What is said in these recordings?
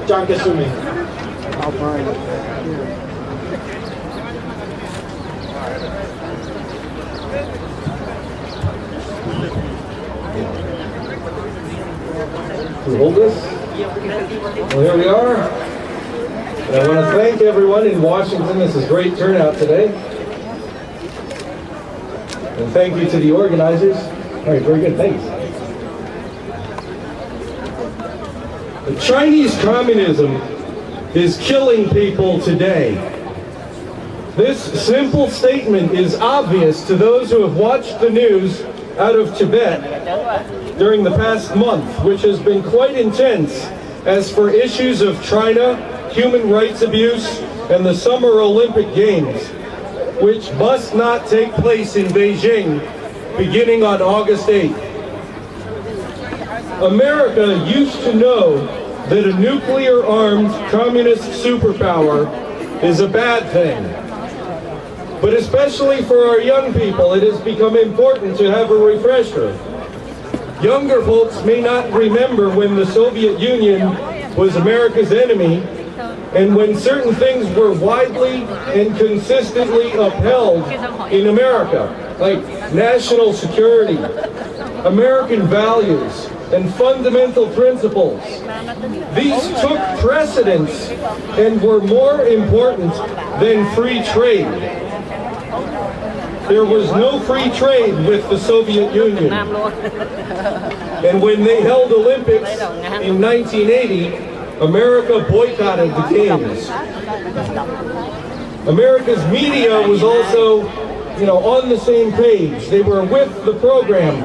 John Kusumi. Hold this. Well, here we are. And I want to thank everyone in Washington. This is a great turnout today. And thank you to the organizers. All right, very good, thanks. The Chinese communism is killing people today. This simple statement is obvious to those who have watched the news out of Tibet during the past month, which has been quite intense as for issues of China, human rights abuse, and the Summer Olympic Games, which must not take place in Beijing beginning on August 8th. America used to know that a nuclear-armed communist superpower is a bad thing. But especially for our young people, it has become important to have a refresher. Younger folks may not remember when the Soviet Union was America's enemy and when certain things were widely and consistently upheld in America, like national security, American values, and fundamental principles. These took precedence and were more important than free trade. There was no free trade with the Soviet Union. And when they held Olympics in 1980, America boycotted the Games. America's media was also, on the same page. They were with the program.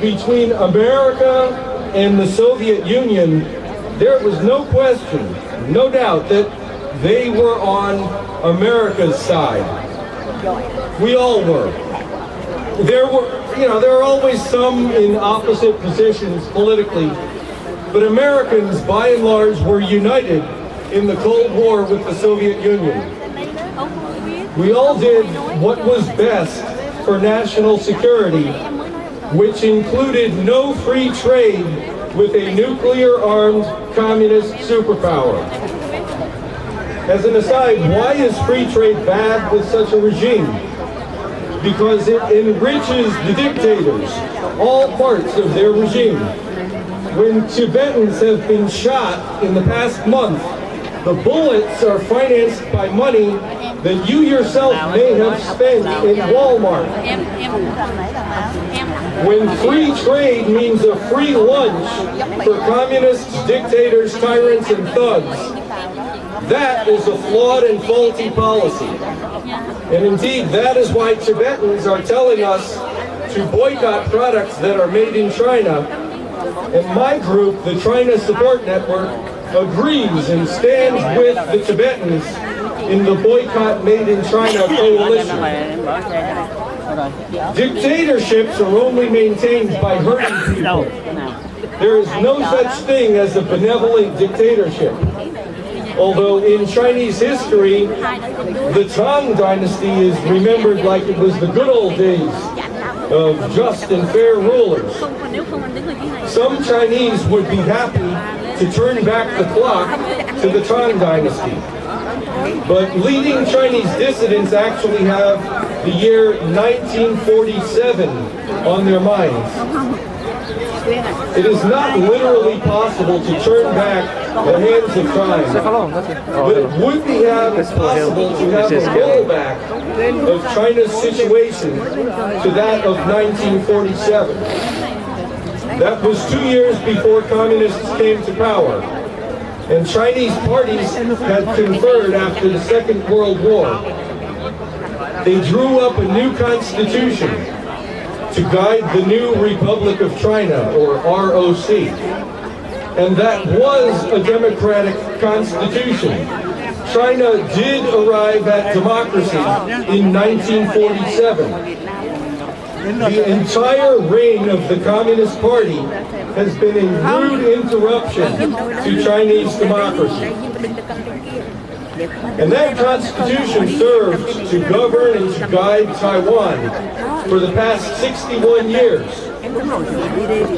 Between America and the Soviet Union, there was no question, no doubt that they were on America's side. We all were. There are always some in opposite positions politically, but Americans, by and large, were united in the Cold War with the Soviet Union. We all did what was best for national security, which included no free trade with a nuclear-armed communist superpower. As an aside, why is free trade bad with such a regime? Because it enriches the dictators, all parts of their regime. When Tibetans have been shot in the past month, the bullets are financed by money that you yourself may have spent in Walmart. When free trade means a free lunch for communists, dictators, tyrants, and thugs, that is a flawed and faulty policy. And indeed, that is why Tibetans are telling us to boycott products that are made in China. And my group, the China Support Network, agrees and stands with the Tibetans in the Boycott Made in China coalition. Dictatorships are only maintained by hurting people. There is no such thing as a benevolent dictatorship. Although in Chinese history, the Tang Dynasty is remembered like it was the good old days of just and fair rulers. Some Chinese would be happy to turn back the clock to the Tang Dynasty. But leading Chinese dissidents actually have the year 1947 on their minds. It is not literally possible to turn back the hands of time, but it would be possible to have a rollback of China's situation to that of 1947. That was 2 years before communists came to power, and Chinese parties had conferred after the Second World War. They drew up a new constitution to guide the new Republic of China, or ROC. And that was a democratic constitution. China did arrive at democracy in 1947. The entire reign of the Communist Party has been a rude interruption to Chinese democracy. And that constitution served to govern and to guide Taiwan for the past 61 years.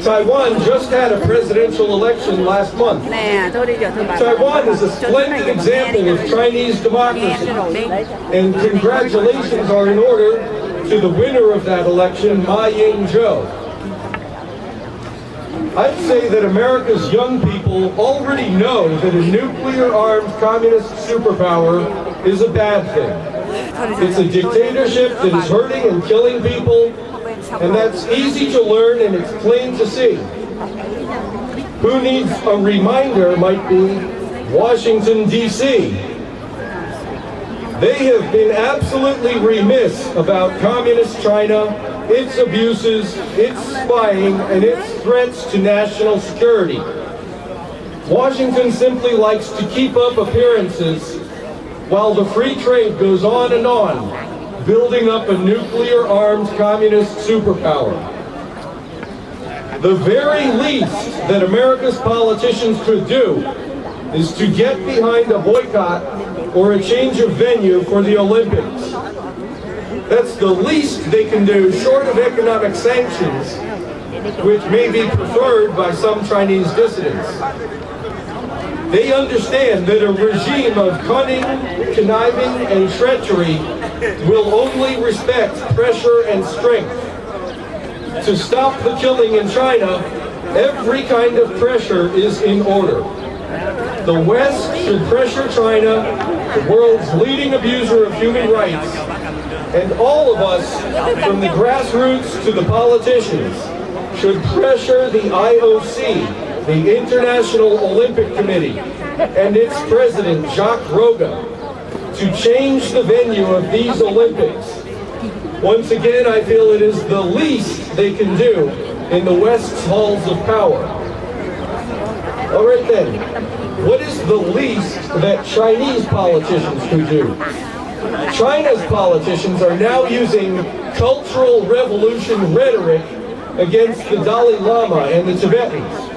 Taiwan just had a presidential election last month. Taiwan is a splendid example of Chinese democracy, and congratulations are in order to the winner of that election, Ma Ying-jeou. I'd say that America's young people already know that a nuclear-armed communist superpower is a bad thing. It's a dictatorship that is hurting and killing people, and that's easy to learn and it's plain to see. Who needs a reminder might be Washington, D.C. They have been absolutely remiss about communist China, its abuses, its spying, and its threats to national security. Washington simply likes to keep up appearances while the free trade goes on, building up a nuclear-armed communist superpower. The very least that America's politicians could do is to get behind a boycott or a change of venue for the Olympics. That's the least they can do, short of economic sanctions, which may be preferred by some Chinese dissidents. They understand that a regime of cunning, conniving, and treachery will only respect pressure and strength. To stop the killing in China, every kind of pressure is in order. The West should pressure China, the world's leading abuser of human rights, and all of us, from the grassroots to the politicians, should pressure the IOC, the International Olympic Committee, and its president, Jacques Roga, to change the venue of these Olympics. Once again, I feel it is the least they can do in the West's halls of power. All right then, what is the least that Chinese politicians could do? China's politicians are now using cultural revolution rhetoric against the Dalai Lama and the Tibetans.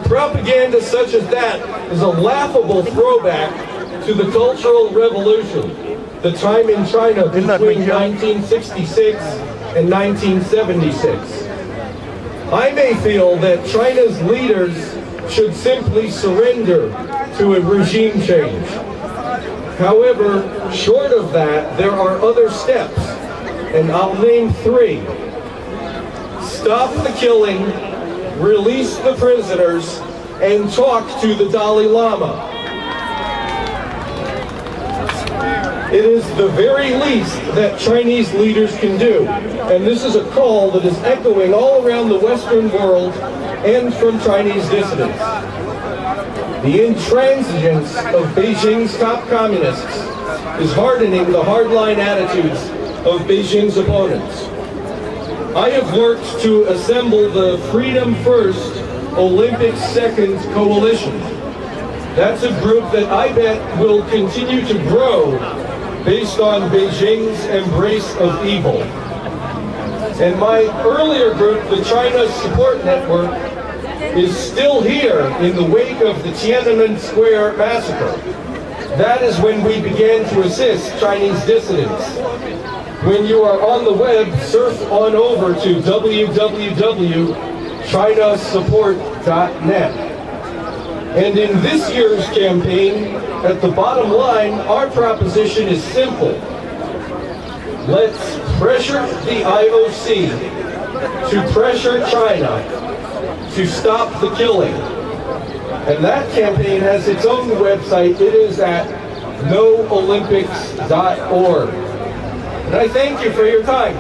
Propaganda such as that is a laughable throwback to the Cultural Revolution, the time in China between 1966 and 1976. I may feel that China's leaders should simply surrender to a regime change. However, short of that, there are other steps, and I'll name 3. Stop the killing, release the prisoners, and talk to the Dalai Lama. It is the very least that Chinese leaders can do, and this is a call that is echoing all around the Western world and from Chinese dissidents. The intransigence of Beijing's top communists is hardening the hardline attitudes of Beijing's opponents. I have worked to assemble the Freedom First, Olympics Second coalition. That's a group that I bet will continue to grow based on Beijing's embrace of evil. And my earlier group, the China Support Network, is still here in the wake of the Tiananmen Square massacre. That is when we began to assist Chinese dissidents. When you are on the web, surf on over to www.chinasupport.net. And in this year's campaign, at the bottom line, our proposition is simple. Let's pressure the IOC to pressure China to stop the killing. And that campaign has its own website. It is at noolympics.org. And I thank you for your time.